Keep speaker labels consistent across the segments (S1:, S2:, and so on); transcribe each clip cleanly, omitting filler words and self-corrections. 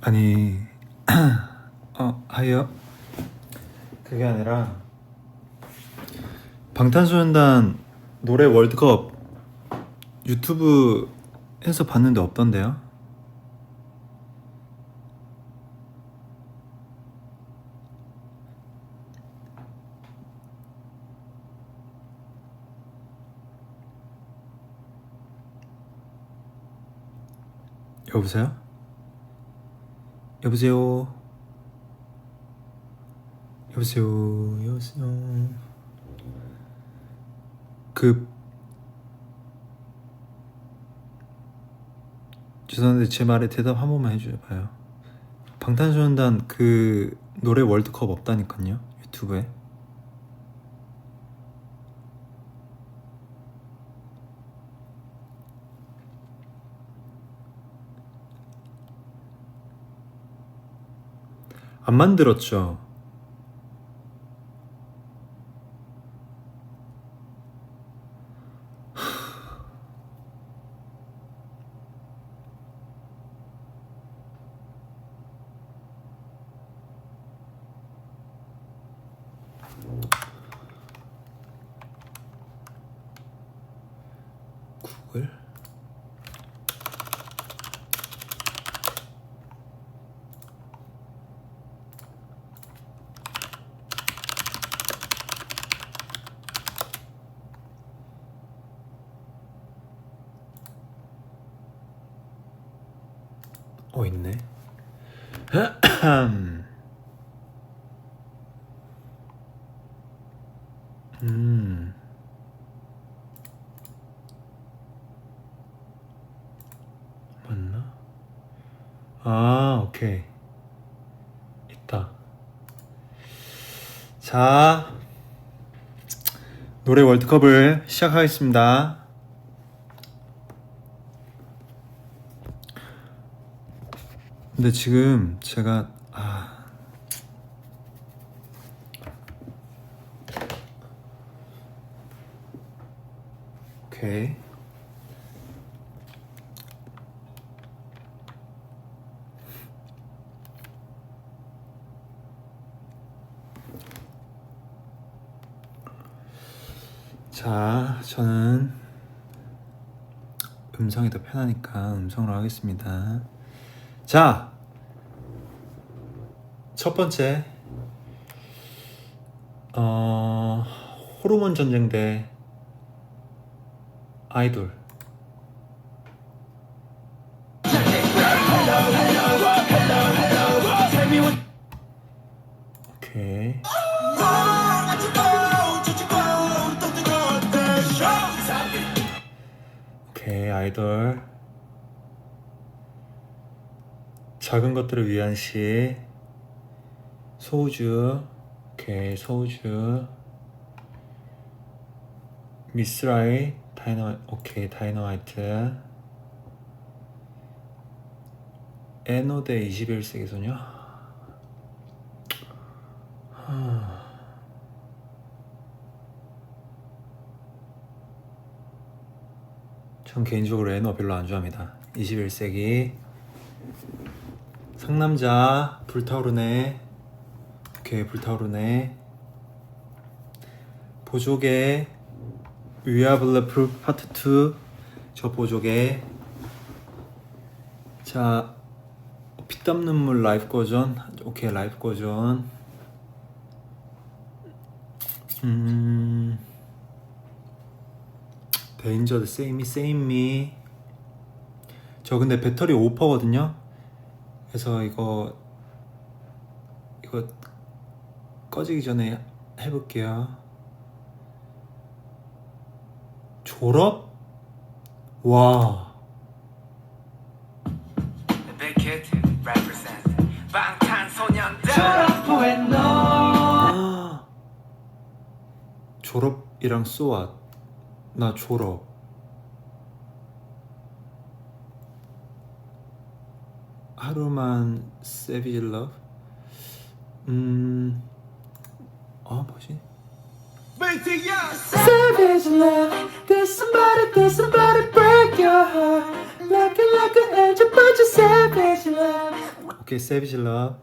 S1: 아니 하여 그게 아니라 방탄소년단 노래 월드컵 유튜브에서 봤는데 없던데요? 여보세요? 여보세요? 여보세요? 여보세요? 죄송한데 제 말에 대답 한 번만 해줘봐요. 방탄소년단 그 노래 월드컵 없다니까요, 유튜브에. 안 만들었죠. 구글? 있네. 맞나? 오케이. 있다. 자, 노래 월드컵을 시작하겠습니다. 근데 지금 제가 오케이. 자, 저는 음성이 더 편하니까 음성으로 하겠습니다. 자, 첫 번째 호르몬 전쟁 대 아이돌. 오케이. 오케이, 아이돌. 작은 것들을 위한 시. 소우주. 오케이, 소우주. 미스라이. 오케이, 다이너마이트. 에노 대 21세기 소녀. 전 개인적으로 에노 별로 안 좋아합니다. 21세기. 상남자. 불타오르네. 오케이, 불타오르네. 보조개. We are bulletproof 파트 2. 저 보조개. 자, 피땀 눈물 라이브 버전. 오케이, 라이브 버전. 데인저 드 세임미. 저 근데 배터리 5%거든요. 그래서 이거 꺼지기 전에 해볼게요. 졸업? 와.
S2: Big Hit represent 방탄소년단
S1: 졸업이랑 쏘아. 나 졸업. 하루만 Savage Love. 뭐지?
S3: Savage love, there's somebody break your heart. Like an angel, but you're savage love.
S1: 오케이, Savage Love.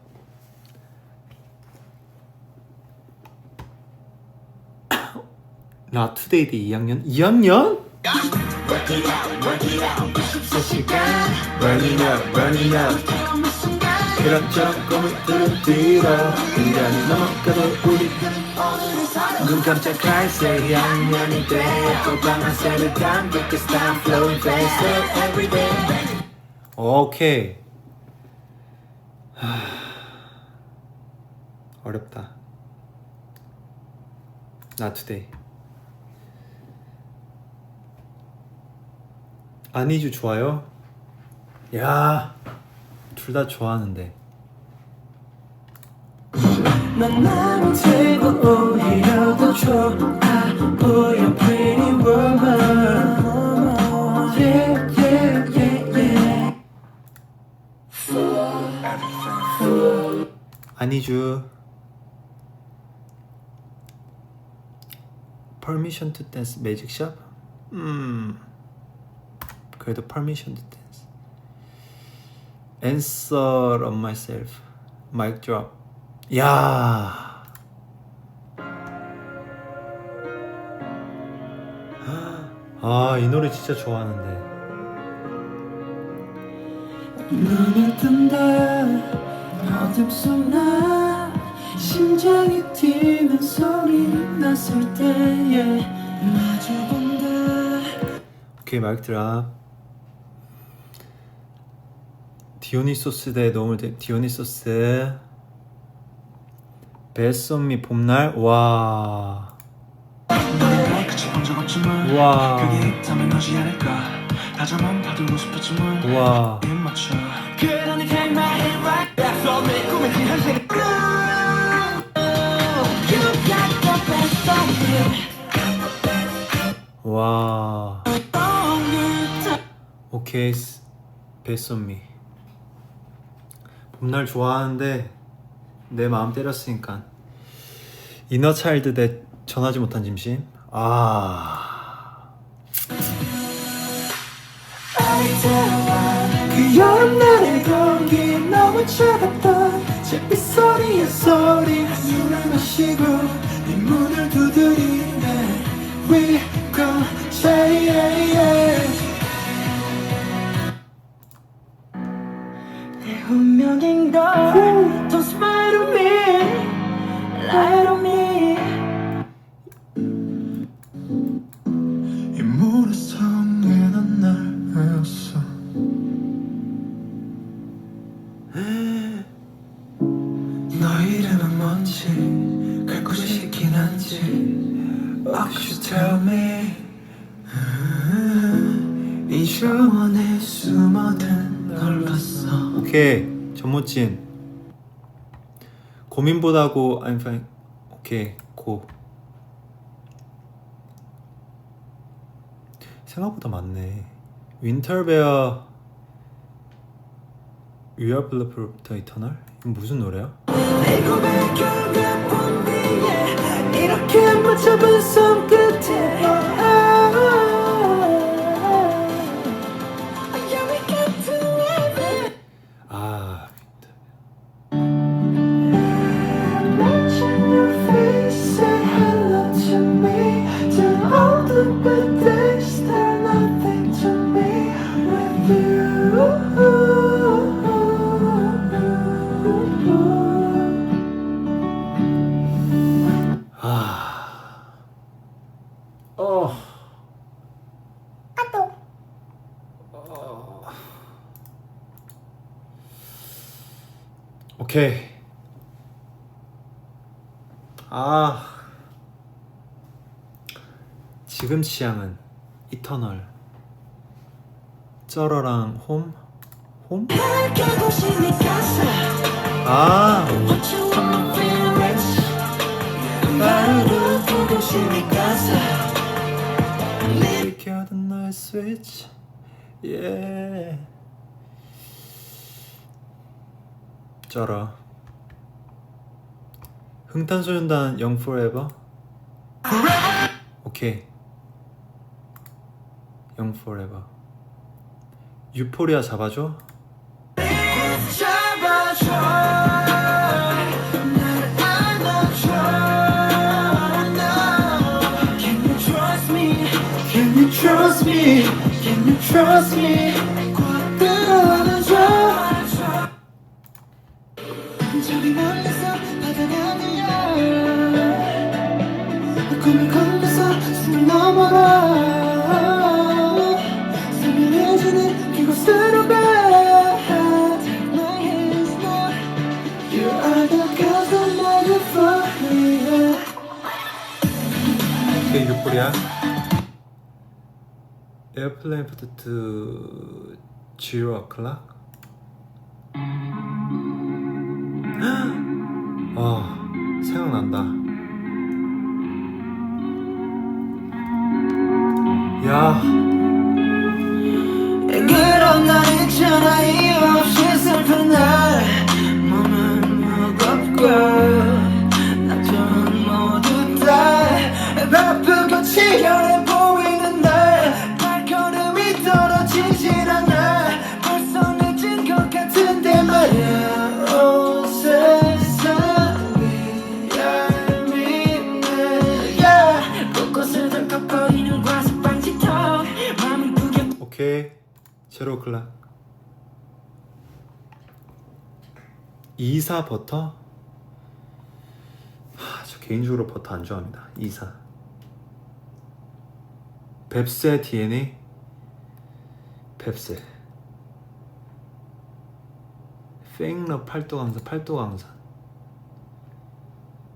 S1: 나 투데이드 2학년? 2학년? Running up 그럭저럭 꿈을 들어 인간이 넘어가도 우리 눈 깜짝할 새 양면이 돼 꽃방아 새를 담고 It's time flowing faster every day. 오케이. 어렵다. Not today. 아니주 좋아요? 야, 둘 다 좋아하는데.
S3: 난 나를 들고 오히려 더 좋아 보여 pretty woman. Yeah, yeah, yeah, yeah.
S1: 아니주. Permission to dance magic shop? 그래도 permission to dance. Answer on myself. Mic drop. 야. 이 노래 진짜 좋아하는데.
S3: 눈이 뜬다 어둠 속 나 심장이 뛰는 소리 났을 때에 마주본다.
S1: 오케이, 마이크 드랍. 디오니소스 대 너무 디오니소스. 베썸미 봄날. 와. 와. 와. 와. 오케이, 베썸미. 봄날 좋아하는데 내 마음 때렸으니까. 이너차일드 대 전하지 못한 짐심.
S3: 그 여름날의 공기 너무 차갑던 잿빛 소리의 소리 눈을 마시고 네 문을 두드리네 We go say yeah, yeah. 내 운명인걸 Don't smile on me Lie on me 이 모래성에 난 날 외웠어 너 이름은 뭔지 갈 곳이 있긴 한지 Oh, could you tell me 이 정원에 숨어든 널 봤어.
S1: 오케이, 전모찐. 고민보다고 I'm fine. 오케이, 고. 생각보다 많네. 윈터베어 We are Bulletproof of the Eternal? 이건 무슨 노래야?
S3: 내 고백 결과본 위에 이렇게 맞춰본 손끝에 Yeah, we get to heaven. Watching your face say hello to me. Turn all the bad days, they're nothing to me with you.
S1: 오케이. 지금 취향은 이터널. 쩌러랑 홈? 홈? 아! 느껴든 너의 스위치. 예. 쩌러. 흥탄소년단 Young Forever. 오케이. Young Forever. 유포리아 잡아줘.
S3: 잡아줘 나를 안아줘 no. Can you trust me? Can you trust me? Can you trust me? 꽉 끌어안아줘 저기 멀리서 바다가 들려 꿈을 건너서 숨을 넘어라 선명해지는 그곳으로 가
S1: 오케이 유포리아. 에어플레인 포트 0 o'clock. 생각난다. 야.
S3: 그럼 난 있잖아 이유 없이 슬픈 날 몸은 무겁고 나처럼 모두 다 바쁘고 치열해 보이는 날 발걸음이 떨어지질 않아 벌써 늦은 것 같은데 말야 온 세상이 얄밉네 yeah. 곳곳을 덜컥거리는 과습방지턱 마음이 구겨
S1: 오케이. 0 o'clock. 2사 버터? 저 개인적으로 버터 안 좋아합니다. 2사. 뱁새 DNA? 뱁새. 페잉러 팔도강산.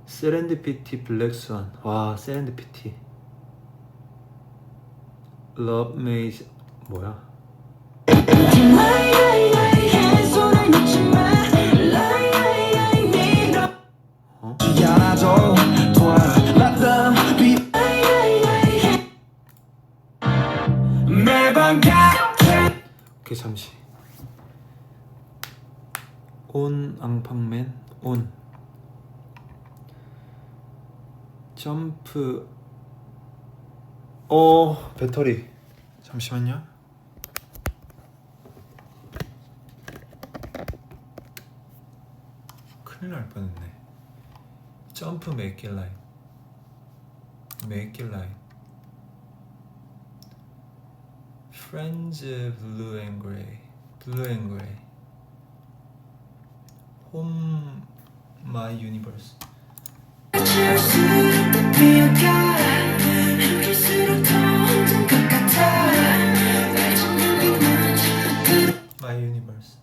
S1: 세렌디피티 블랙스완. 와, 세렌디피티. 러브 메이즈 뭐야? 어? 오케이 잠시. 온 앙팡맨 온 점프. 배터리 잠시만요. 큰일 날 뻔했네. 점프 make it line Friends blue and gray Home my universe my universe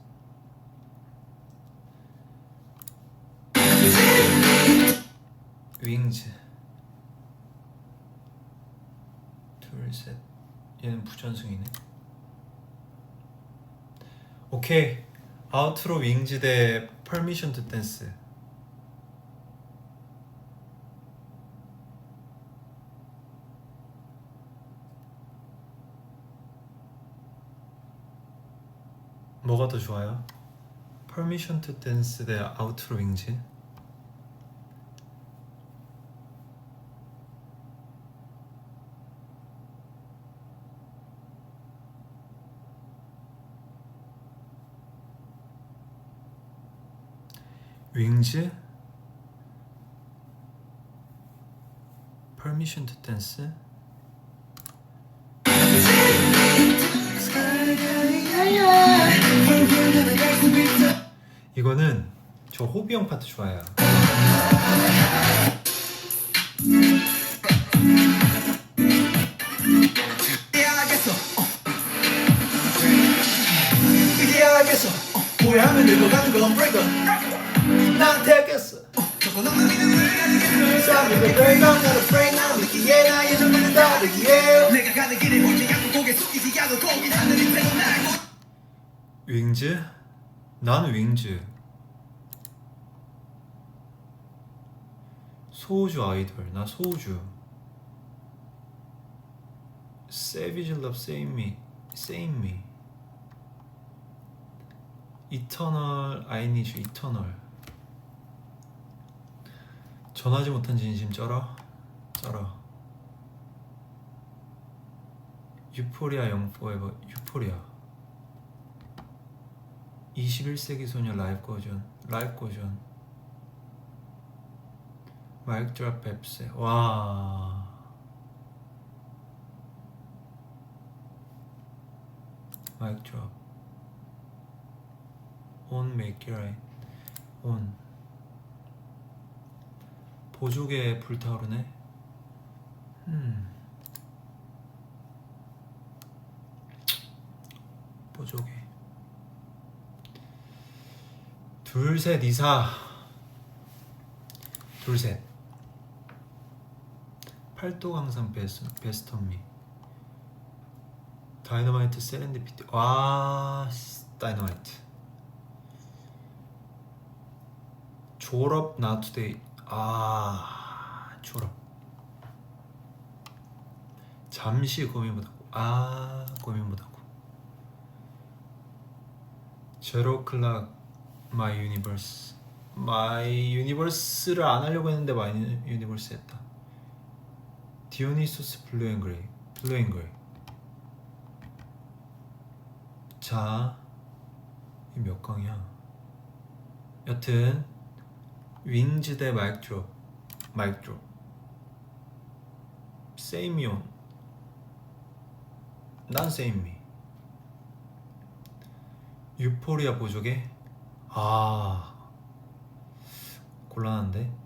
S1: 윙즈 둘셋 얘는 부전승이네. 오케이 아우트로 윙즈 대 퍼미션 투 댄스. 뭐가 더 좋아요? 퍼미션 투 댄스 대 아우트로 윙즈? 윙즈? 퍼미션 투 댄스? 이거는 저 호비 형 파트 좋아해요.
S3: 이제 알겠어 오해하면 늙어가는 건 breaker 난 되겠어 저거 너무 믿음을 가지게 삶이 왜 break I'm not afraid now 믿기에 나의 정체는 다르기에 내가 가는 길이 뭔지
S1: 윙즈? 난 윙즈. 소우주 아이돌. 나 소우주. Savage Love Save Me. Save Me. Eternal I Need You. Eternal. 전하지 못한 진심 쩔어. 쩔어. 유포리아 영 포에버. 유포리아. 21세기 소녀 라이브 버전. 라이브 버전. 마이크 드랍 뱁새. 와. 마이크 드랍. On make it right. On. 보조개 불타오르네. 보조개. 둘셋 이사. 둘셋. 팔도 강산 베스트 미. 다이너마이트 세렌디피티. 와, 다이너마이트. 졸업 나투데이. 아, 졸업. 잠시 고민 못하고. 아, 고민 못하고. 제로 클락 마이 유니버스. 마이 유니버스를 안 하려고 했는데 마이 유니버스 했다. 디오니소스 블루 앤 그레이. 블루 앤 그레이. 자, 이 몇 강이야? 여튼 윙즈 대 마이크 드롭. 마이크 드롭. 세이미온. 난 세이미. 유포리아 보조개. 아, 곤란한데.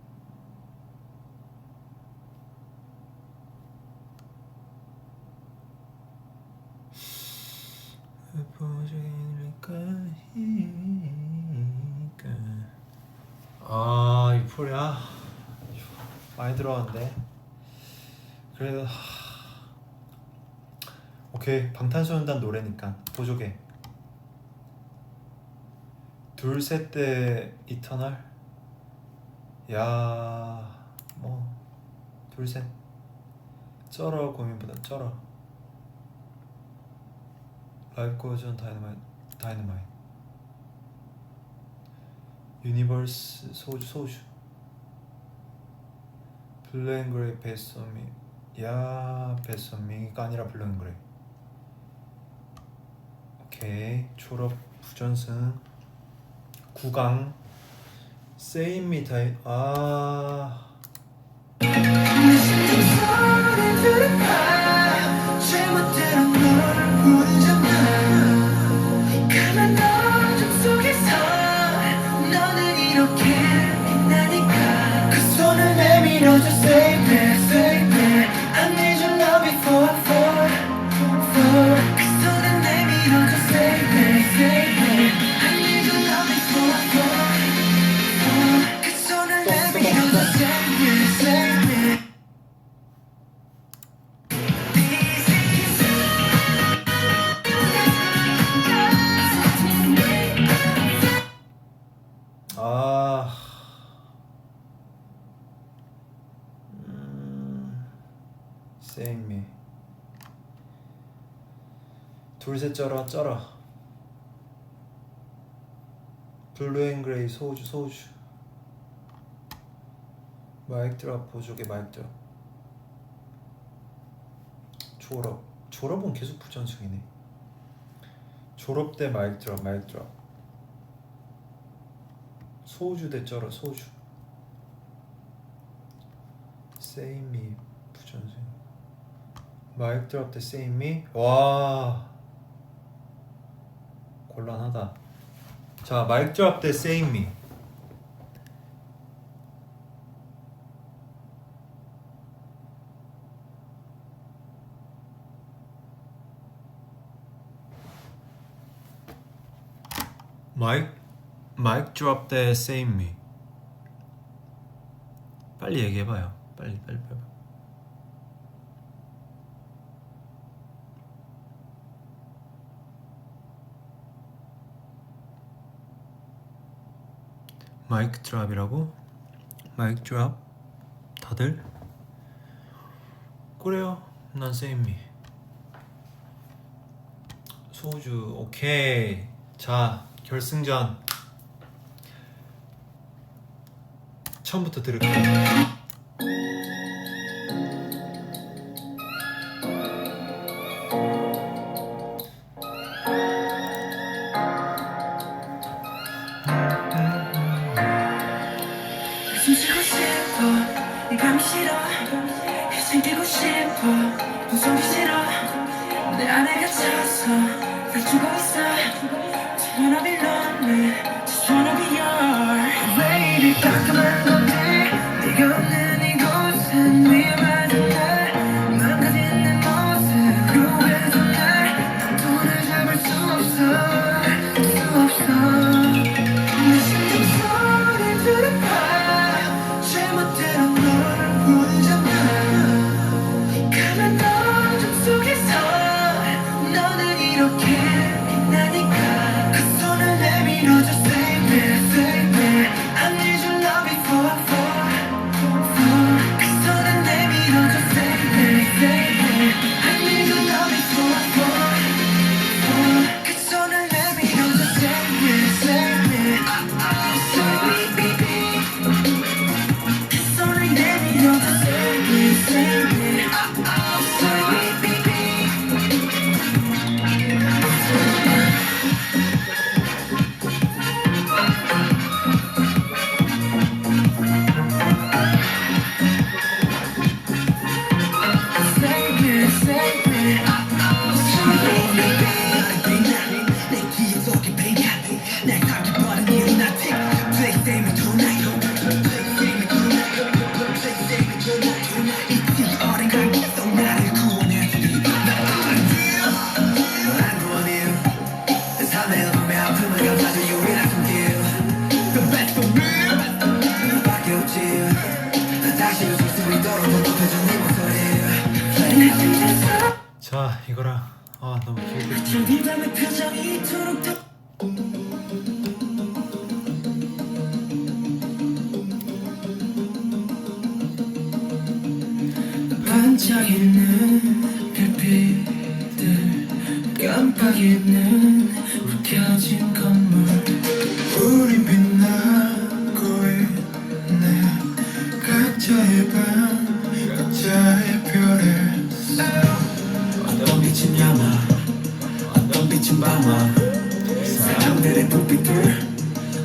S1: 아, 유포리아 많이 들어왔는데. 그래도 오케이, 방탄소년단 노래니까 보조개. 둘셋 때 이터널. 야, 뭐 둘셋. 쩔어. 고민보다 쩔어. 라이브 고전 다이너마이트. 유니버스 소주. 블루앤그레이 베스미. 야, 베스미가 아니라 블루앤그레이. 오케이, 졸업 부전승. 9강 Save Me 다이. 아,
S3: 잘못대로 널 보내잖아. 가만 어둠 속에서 너는 이렇게 빛나니까. 그 손을 내밀어줘. Save me, save me. I need your love before I fall. 그 손을 내밀어줘. Save me, save me. I need your love before I fall. 그 손을 내밀어줘. Save me, save me.
S1: 아, Save Me. 둘셋 쩔어. 블루앤그레이 소우주. 마이크 드랍 보조개. 마이크 드랍. 졸업은 계속 부전승이네. 졸업 때 마이크 드랍. 소우주 대 쩔어. 소우주. Save Me 부전승. 마이크 드랍 대 Save Me. 와, 곤란하다. 자, 마이크 드랍 대 Save Me. 마이크 드랍 대 Save Me. 빨리 얘기해봐요. 빨리. 빨리. 마이크 드랍이라고? 마이크 드랍? 다들? 그래요. 난 세임미. 소주. 오케이. 자, 결승전 처음부터 들을게요.
S3: 숨쉬고 싶어 이 밤이 싫어 생기고 싶어 무서우기 싫어 내 안에 갇혀서 날 죽고 있어 Just wanna be lonely Just wanna be yours 왜 이리 깜깜한 건지 네가 없는 이곳은 위험하던 날 망가진 내 모습 그래서 난 돈을 잡을 수 없어 내 심장 소리 들어봐 제멋대로 널 보내잖아 가만 어둠 속에서 너는 이렇게 빛나니까 그 손을 내밀어줘 Save me, save me I need your love before 그 손을 내밀어줘 Save me, save me I need your love before 그 손을 내밀어줘 Save me, save me Save me, baby 그 손을 내밀어줘 Save me, save me Save me, baby Save me, save me Save me, baby 내 기억 속에 baby 날 삼켜버린 이유 nothing Please save me tonight Please save me tonight Please save me tonight 잊지 어린 감기 속 나를 구원해주니 난 원해요 삶의 어둠의 아픔을 감싸줘 유일한 손길 The best for me 너밖에 없지 나 다시 웃을 수 있도록 더 높여준 네 목소리 내 심장
S1: 자, 이거랑 너무 길게
S3: 속 이 밤의 표정이 이토록 더 반짝이는 별빛들 깜빡이는 불 켜진 건물 우린 빛나고 있네 각자의 방 각자의 별에 어떤 빛은 야마 어떤 빛은 밤아 사람들의 불빛들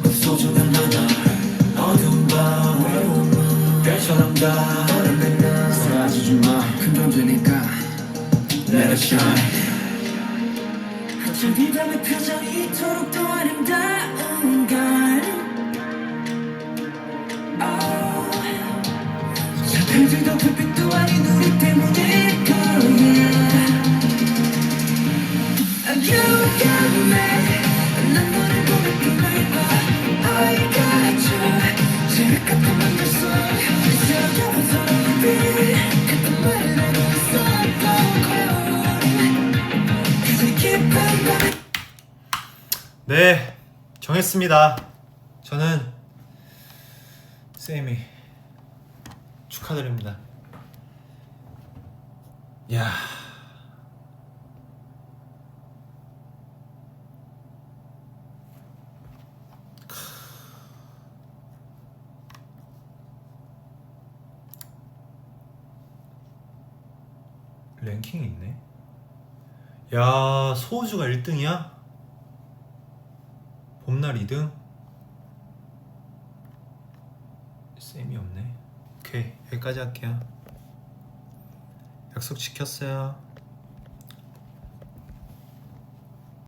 S3: 모두 소중한 하나 어두운 밤 외로운 밤 별처럼 다 사라지지 마 큰 존재니까 Let it shine 어쩜 이 밤의 표정이 이토록 더 아름다운가 저 별들도 불빛도 아닌 우리 때문일 거야 You got me 난 너를 보며 빛날 봐 I got you 제일 가끔한 내 손 새겨본 사랑의 빛 그때 말을 하고 있었던 그새 깊은 밤에
S1: 네, 정했습니다. 저는 세이미 축하드립니다. 야, 랭킹이 있네. 야, 소우주가 1등이야? 봄날 2등? 쌤이 없네. 오케이, 여기까지 할게요. 약속 지켰어요.